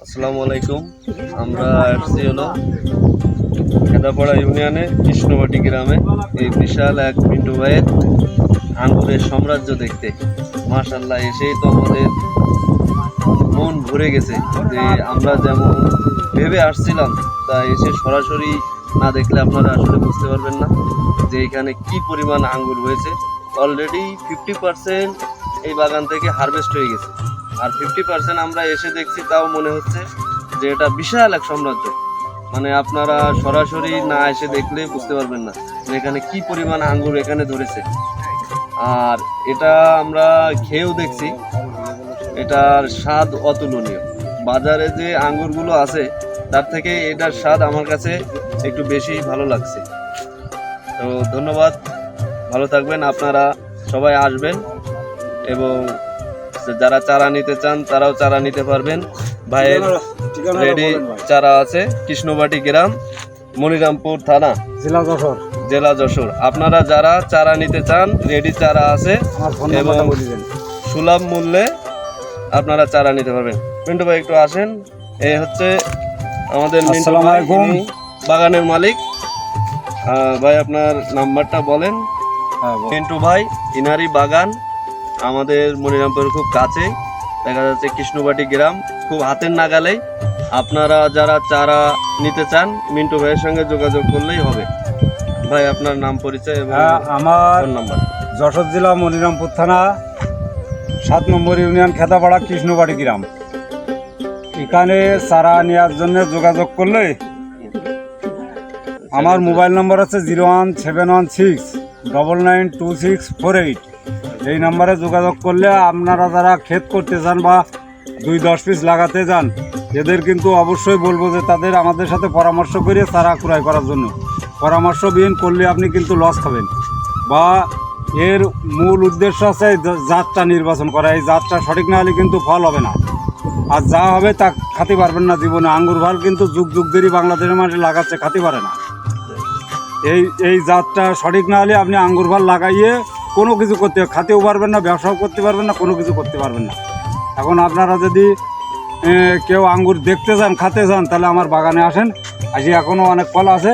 আসসালামু আলাইকুম। আমরা আসছি হলো খেদাপাড়া ইউনিয়নে কৃষ্ণবাটি গ্রামে। এই বিশাল এক পিন্টু ভাইয়ের আঙ্গুরের সাম্রাজ্য দেখতে মাশাআল্লাহ এসেই তো আমাদের মন ভরে গেছে যে আমরা যেমন ভেবে আসছিলাম তা এসে সরাসরি না দেখলে আপনারা আসলে বুঝতে পারবেন না যে এখানে কি পরিমাণ আঙ্গুর হয়েছে। অলরেডি 50% এই বাগান থেকে হারভেস্ট হয়ে গেছে, আর 50% আমরা এসে দেখছি, তাও মনে হচ্ছে যে এটা বিশাল এক সাম্রাজ্য। মানে আপনারা সরাসরি না এসে দেখলে বুঝতে পারবেন না যে এখানে কি পরিমাণ আঙ্গুর এখানে ধরেছে। আর এটা আমরা খেয়েও দেখছি, এটার স্বাদ অতুলনীয়। বাজারে যে আঙ্গুরগুলো আছে তার থেকে এটার স্বাদ আমার কাছে একটু বেশি ভালো লাগছে। তো ধন্যবাদ, ভালো থাকবেন, আপনারা সবাই আসবেন এবং যারা চারা নিতে চান তারাও চারা নিতে পারবেন। ভাইয়ের রেডি চারা আছে, কৃষ্ণবাটি গ্রাম, মনিরামপুর থানা, জেলা যশোর। আপনারা যারা চারা নিতে চান রেডি চারা আছে এবং সুলভ মূল্যে আপনারা চারা নিতে পারবেন। মিন্টু ভাই একটু আসেন, এই হচ্ছে আমাদের মিন্টু ভাই, বাগানের মালিক। ভাই আপনার নাম্বারটা বলেন। মিন্টু ভাই, ইনারি বাগান আমাদের মনিরামপুরের খুব কাছে, দেখা যাচ্ছে কৃষ্ণবাটি গ্রাম, খুব হাতের নাগালেই। আপনারা যারা চারা নিতে চান মিন্টু ভাইয়ের সঙ্গে যোগাযোগ করলেই হবে। ভাই আপনার নাম পরিচয় এবং আমার নাম্বার। যশোর জেলা মনিরামপুর থানা 7 নম্বর ইউনিয়ন খেদাপাড়া কৃষ্ণবাটি গ্রাম। এখানে চারা নেওয়ার জন্য যোগাযোগ করলে আমার মোবাইল নম্বর আছে 01716992648। এই নাম্বারে যোগাযোগ করলে আপনারা যারা ক্ষেত করতে চান বা 2-10 পিস লাগাতে যান, এদের কিন্তু অবশ্যই বলবো যে তাদের আমাদের সাথে পরামর্শ করে চারা ক্রয় করার জন্য। পরামর্শবিহীন করলে আপনি কিন্তু লস খাবেন। বা এর মূল উদ্দেশ্য আছে জাতটা নির্বাচন করা। এই জাতটা সঠিক না হলে কিন্তু ফল হবে না, আর যা হবে তা খাতে পারবেন না জীবনে। আঙ্গুর ভাল কিন্তু যুগ যুগ ধরে বাংলাদেশের মানুষ লাগাচ্ছে, খাতে পারে না। এই জাতটা সঠিক না হলে আপনি আঙ্গুর ভাল লাগাইয়ে কোনো কিছু খাতেও পারবেন না, ব্যবসাও করতে পারবেন না, কোনো কিছু করতে পারবেন না। এখন আপনারা যদি কেউ আঙ্গুর দেখতে যান, খাতে যান, তাহলে আমার বাগানে আসেন। আসি এখনও অনেক ফল আছে,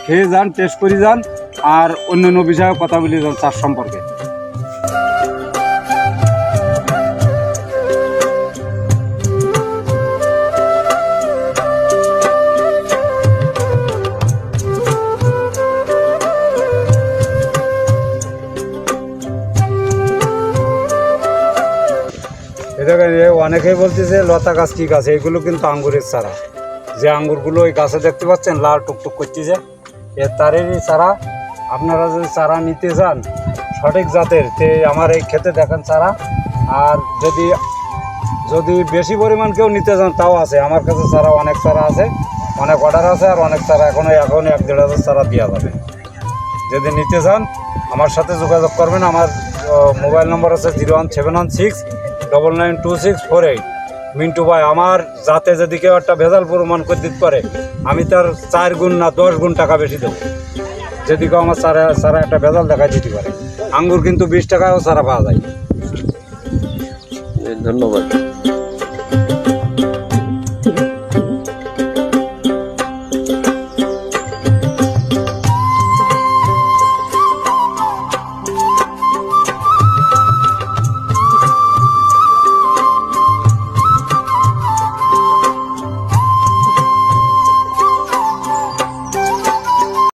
খেয়ে যান, টেস্ট করে যান, আর অন্যান্য বিষয়ে কথা বলে যান চাষ সম্পর্কে। অনেকেই বলতেছে লতা গাছ কি গাছ, এইগুলো কিন্তু আঙ্গুরের চারা। যে আঙ্গুরগুলো ওই গাছে দেখতে পাচ্ছেন লাল টুকটুক করতেছে, এর তারেরই চারা। আপনারা যদি চারা নিতে চান সঠিক জাতের, তে আমার এই ক্ষেতে দেখেন চারা। আর যদি বেশি পরিমাণ কেউ নিতে চান তাও আছে আমার কাছে চারা, অনেক চারা আছে, অনেক অর্ডার আছে, আর অনেক চারা এখন 1-1.5 হাজার চারা দেওয়া যাবে। যদি নিতে চান আমার সাথে যোগাযোগ করবেন। আমার মোবাইল নম্বর আছে 01716992648। মিন্টু ভাই আমার যাতে যদি কেউ একটা ভেজাল প্রমাণ করে দিতে পারে, আমি তার 4 গুণ না 10 গুণ টাকা বেশি দেবো। যদি কেউ আমার চারা একটা ভেজাল দেখায় দিতে পারে। আঙ্গুর কিন্তু 20 টাকায়ও চারা পাওয়া যায়। ধন্যবাদ।